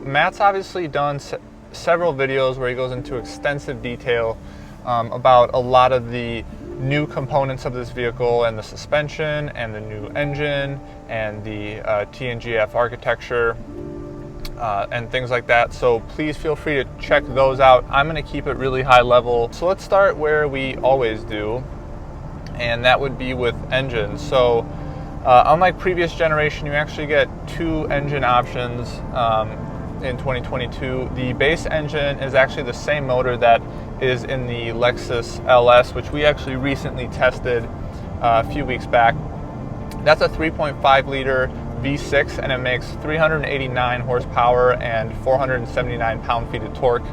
So Matt's obviously done several videos where he goes into extensive detail about a lot of the new components of this vehicle and the suspension and the new engine and the TNGF architecture and things like that. So please feel free to check those out. I'm going to keep it really high level. So let's start where we always do, and that would be with engines. So unlike previous generation, you actually get two engine options in 2022. The base engine is actually the same motor that is in the Lexus LS, which we actually recently tested a few weeks back. That's a 3.5 liter V6, and it makes 389 horsepower and 479 pound-feet of torque.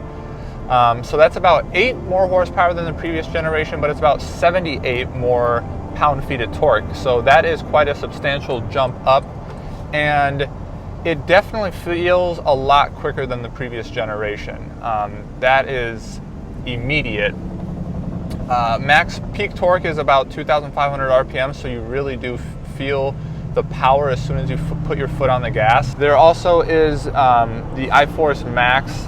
So that's about 8 more horsepower than the previous generation, but it's about 78 more pound-feet of torque. So that is quite a substantial jump up, and it definitely feels a lot quicker than the previous generation. That is immediate. Max peak torque is about 2,500 RPM, so you really do feel the power as soon as you put your foot on the gas. There also is the Iforce Max,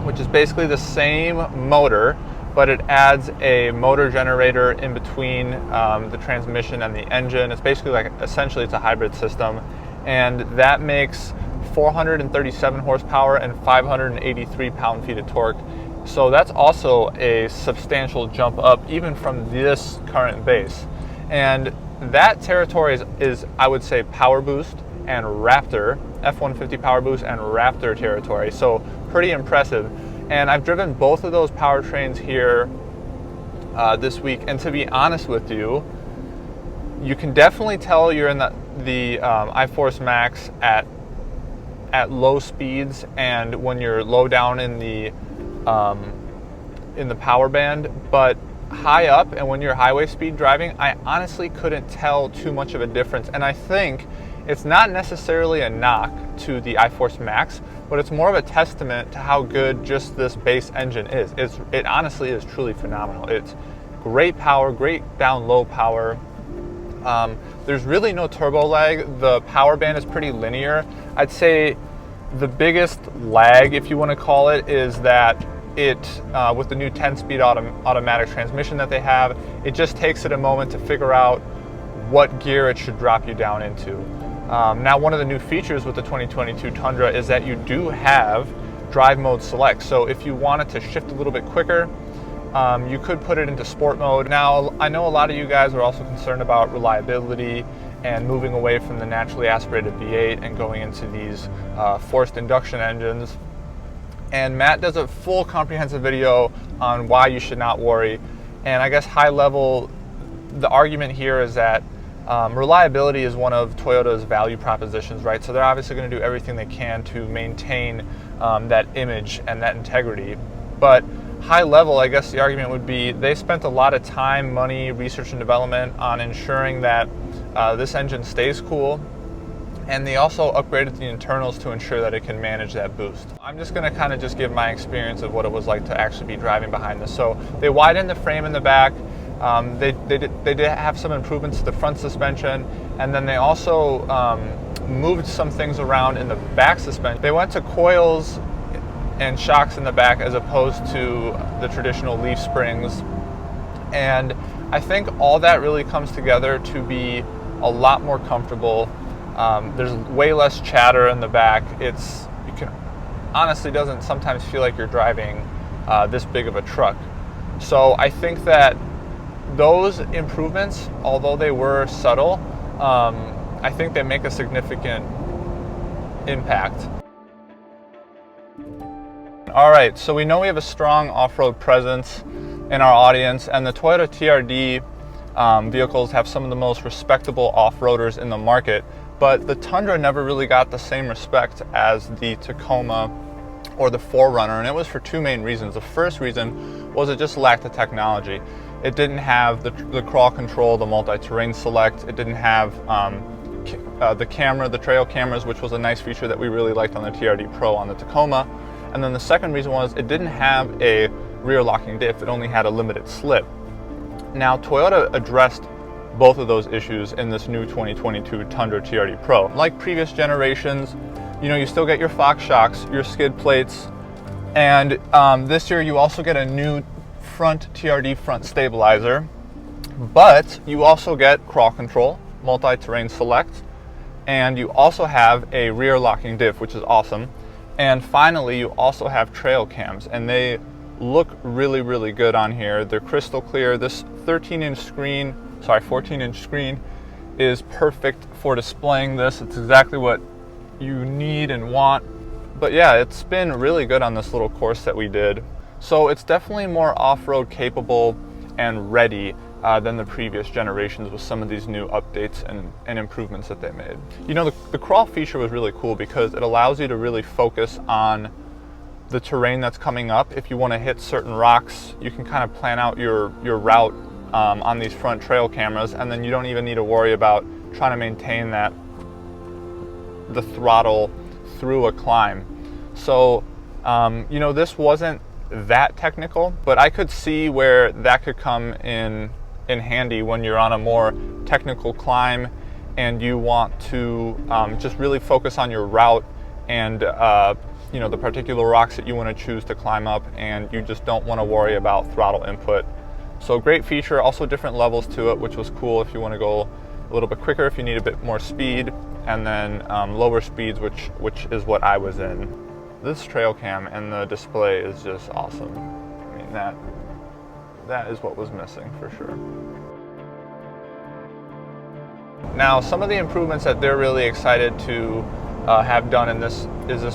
which is basically the same motor, but it adds a motor generator in between the transmission and the engine. It's basically like, essentially it's a hybrid system, and that makes 437 horsepower and 583 pound-feet of torque. So that's also a substantial jump up even from this current base. And that territory is I would say Power Boost and Raptor, F-150 Power Boost and Raptor territory. So pretty impressive. And I've driven both of those powertrains here this week, and to be honest with you, you can definitely tell you're in the Iforce Max at low speeds, and when you're low down in the power band. But high up and when you're highway speed driving, I honestly couldn't tell too much of a difference. And I think it's not necessarily a knock to the Iforce Max, but it's more of a testament to how good just this base engine is. It honestly is truly phenomenal. It's great power, great down low power. There's really no turbo lag. The power band is pretty linear. I'd say the biggest lag, if you want to call it, is that it, with the new 10-speed automatic transmission that they have, it just takes it a moment to figure out what gear it should drop you down into. Now, one of the new features with the 2022 Tundra is that you do have drive mode select. So if you wanted to shift a little bit quicker, you could put it into sport mode. Now, I know a lot of you guys are also concerned about reliability and moving away from the naturally aspirated V8 and going into these forced induction engines. And Matt does a full comprehensive video on why you should not worry. And I guess high level, the argument here is that reliability is one of Toyota's value propositions, right? So they're obviously going to do everything they can to maintain that image and that integrity. But high level, I guess the argument would be they spent a lot of time, money, research and development on ensuring that this engine stays cool. And they also upgraded the internals to ensure that it can manage that boost. I'm just going to kind of just give my experience of what it was like to actually be driving behind this. So they widened the frame in the back. They did have some improvements to the front suspension, and then they also moved some things around in the back suspension. They went to coils and shocks in the back as opposed to the traditional leaf springs. And I think all that really comes together to be a lot more comfortable. There's way less chatter in the back. Honestly doesn't sometimes feel like you're driving this big of a truck. So I think that those improvements, although they were subtle, I think they make a significant impact. All right, so we know we have a strong off-road presence in our audience, and the Toyota TRD vehicles have some of the most respectable off-roaders in the market. But the Tundra never really got the same respect as the Tacoma or the 4Runner, and it was for two main reasons. The first reason was it just lacked the technology. It didn't have the crawl control, the multi-terrain select. It didn't have the camera, the trail cameras, which was a nice feature that we really liked on the TRD Pro on the Tacoma. And then the second reason was it didn't have a rear locking diff. It only had a limited slip. Now, Toyota addressed both of those issues in this new 2022 Tundra TRD Pro. Like previous generations, you know, you still get your Fox shocks, your skid plates, and this year you also get a new front TRD front stabilizer, but you also get crawl control, multi-terrain select, and you also have a rear locking diff, which is awesome. And finally, you also have trail cams, and they look really, really good on here. They're crystal clear. This 14-inch screen is perfect for displaying this. It's exactly what you need and want. But yeah, it's been really good on this little course that we did. So it's definitely more off-road capable and ready than the previous generations with some of these new updates and improvements that they made. You know, the crawl feature was really cool because it allows you to really focus on the terrain that's coming up. If you want to hit certain rocks, you can kind of plan out your route on these front trail cameras, and then you don't even need to worry about trying to maintain the throttle through a climb. So, you know, this wasn't that technical, but I could see where that could come in handy when you're on a more technical climb and you want to just really focus on your route and you know, the particular rocks that you want to choose to climb up, and you just don't want to worry about throttle input. So great feature, also different levels to it, which was cool if you want to go a little bit quicker, if you need a bit more speed, and then lower speeds, which is what I was in. This trail cam and the display is just awesome. I mean, that is what was missing for sure. Now, some of the improvements that they're really excited to have done in this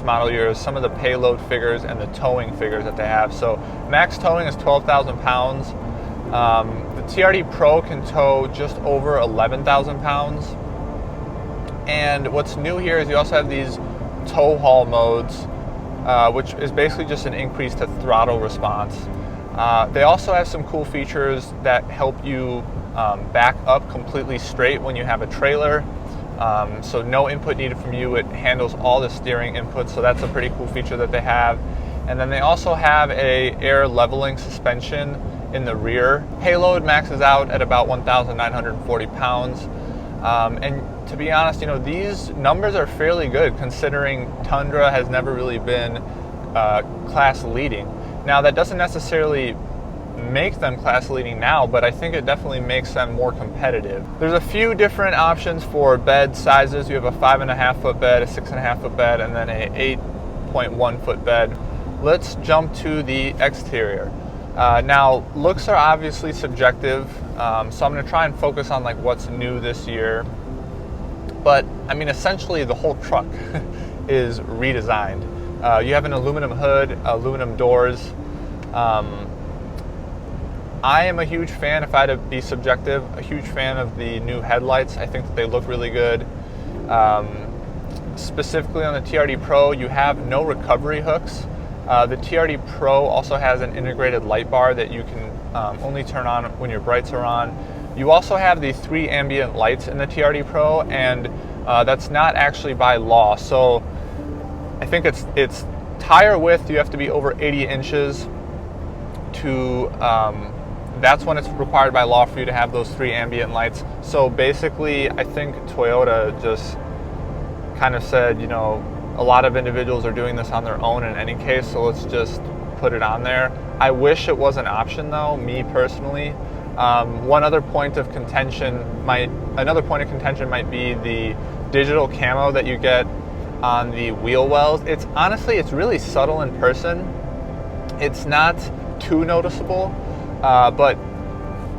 model year is some of the payload figures and the towing figures that they have. So max towing is 12,000 pounds. The TRD Pro can tow just over 11,000 pounds. And what's new here is you also have these tow haul modes, which is basically just an increase to throttle response. They also have some cool features that help you back up completely straight when you have a trailer. So no input needed from you. It handles all the steering inputs, so that's a pretty cool feature that they have. And then they also have a air leveling suspension in the rear. Payload maxes out at about 1,940 pounds. And to be honest, you know, these numbers are fairly good considering Tundra has never really been class leading. Now, that doesn't necessarily make them class leading now, but I think it definitely makes them more competitive. There's a few different options for bed sizes. You have a 5.5 foot bed, a 6.5 foot bed, and then a 8.1 foot bed. Let's jump to the exterior. Now, looks are obviously subjective, so I'm going to try and focus on like what's new this year. But I mean, essentially the whole truck is redesigned. You have an aluminum hood, aluminum doors. I am a huge fan, if I had to be subjective, a huge fan of the new headlights. I think that they look really good. Specifically on the TRD Pro, you have no recovery hooks. The TRD Pro also has an integrated light bar that you can only turn on when your brights are on. You also have the 3 ambient lights in the TRD Pro, and that's not actually by law. So I think it's tire width, you have to be over 80 inches to, that's when it's required by law for you to have those 3 ambient lights. So basically, I think Toyota just kind of said, you know, a lot of individuals are doing this on their own in any case, so let's just put it on there. I wish it was an option though, me personally. Another point of contention might be the digital camo that you get on the wheel wells. It's really subtle in person. It's not too noticeable, but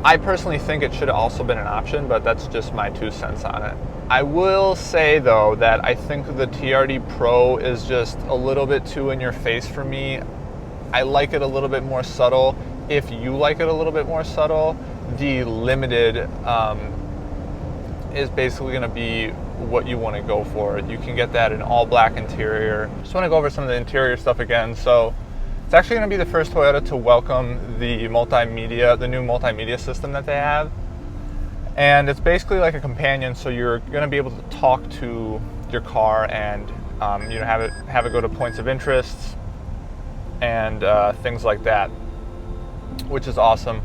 I personally think it should have also been an option, but that's just my 2 cents on it. I will say though that I think the TRD Pro is just a little bit too in your face for me. I like it a little bit more subtle. If you like it a little bit more subtle, the Limited is basically going to be what you want to go for. You can get that in all black interior. Just want to go over some of the interior stuff again. So it's actually going to be the first Toyota to welcome the new multimedia system that they have. And it's basically like a companion, so you're going to be able to talk to your car and you know, have it go to points of interest and things like that, which is awesome.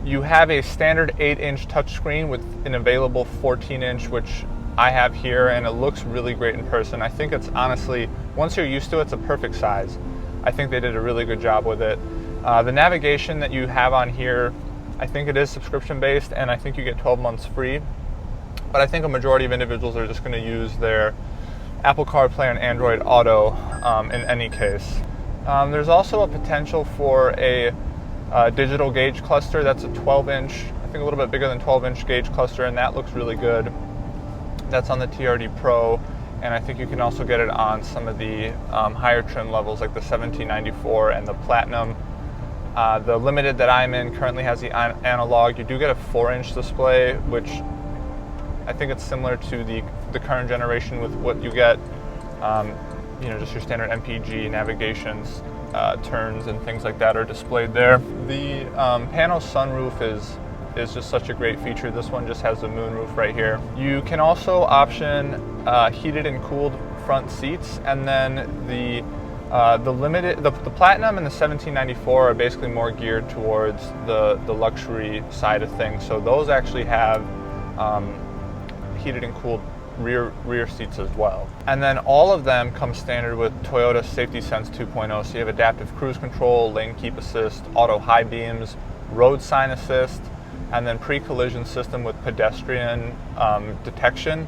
You have a standard 8-inch touchscreen with an available 14-inch, which I have here, and it looks really great in person. I think it's honestly, once you're used to it, it's a perfect size. I think they did a really good job with it. The navigation that you have on here, I think it is subscription based, and I think you get 12 months free. But I think a majority of individuals are just going to use their Apple CarPlay and Android Auto in any case. There's also a potential for a digital gauge cluster. That's a 12-inch, I think a little bit bigger than 12-inch gauge cluster, and that looks really good. That's on the TRD Pro, and I think you can also get it on some of the higher trim levels like the 1794 and the Platinum. The Limited that I'm in currently has the analog. You do get a 4-inch display, which I think it's similar to the current generation with what you get, just your standard MPG navigations, turns and things like that are displayed there. The panel sunroof is just such a great feature. This one just has the moonroof right here. You can also option heated and cooled front seats, and then the Platinum and the 1794 are basically more geared towards the luxury side of things. So those actually have heated and cooled rear seats as well. And then all of them come standard with Toyota Safety Sense 2.0. So you have adaptive cruise control, lane keep assist, auto high beams, road sign assist, and then pre-collision system with pedestrian detection.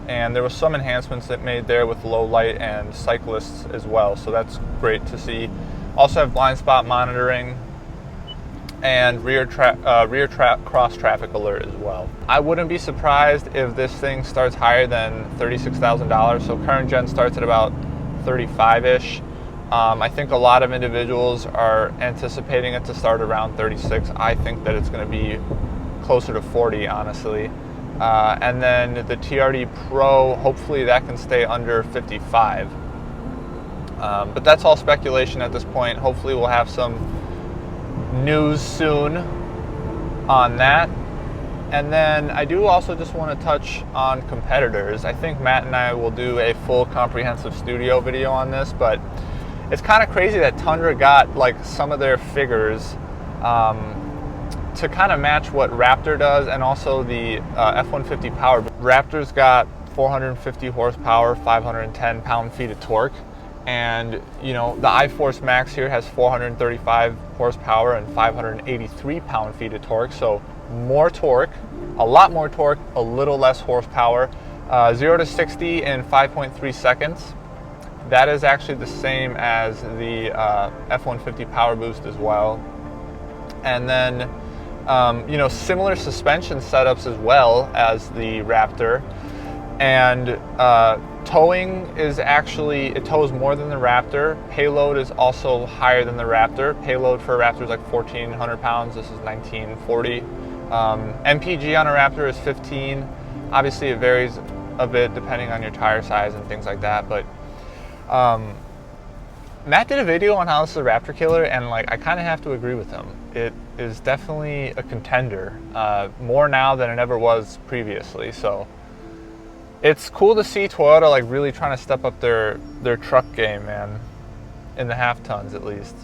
And there was some enhancements that made there with low light and cyclists as well. So that's great to see. Also have blind spot monitoring and rear cross traffic alert as well. I wouldn't be surprised if this thing starts higher than $36,000. So current gen starts at about 35-ish. I think a lot of individuals are anticipating it to start around 36. I think that it's going to be closer to 40, honestly. And then the TRD Pro, hopefully that can stay under 55. But that's all speculation at this point. Hopefully we'll have some news soon on that. And then I do also just want to touch on competitors. I think Matt and I will do a full comprehensive studio video on this, but it's kind of crazy that Tundra got like some of their figures to kind of match what Raptor does, and also the F-150 power. Raptor's got 450 horsepower, 510 pound-feet of torque. And the Iforce Max here has 435 horsepower and 583 pound-feet of torque. So more torque, a lot more torque, a little less horsepower. 0 to 60 in 5.3 seconds. That is actually the same as the F-150 Power Boost as well. And then, similar suspension setups as well as the Raptor. And towing is actually, it tows more than the Raptor. Payload is also higher than the Raptor. Payload for a Raptor is like 1,400 pounds. This is 1,940. MPG on a Raptor is 15. Obviously, it varies a bit depending on your tire size and things like that. But Matt did a video on how this is a Raptor killer, and I kind of have to agree with him. It is definitely a contender, more now than it ever was previously. So it's cool to see Toyota really trying to step up their truck game, man, in the half tons at least.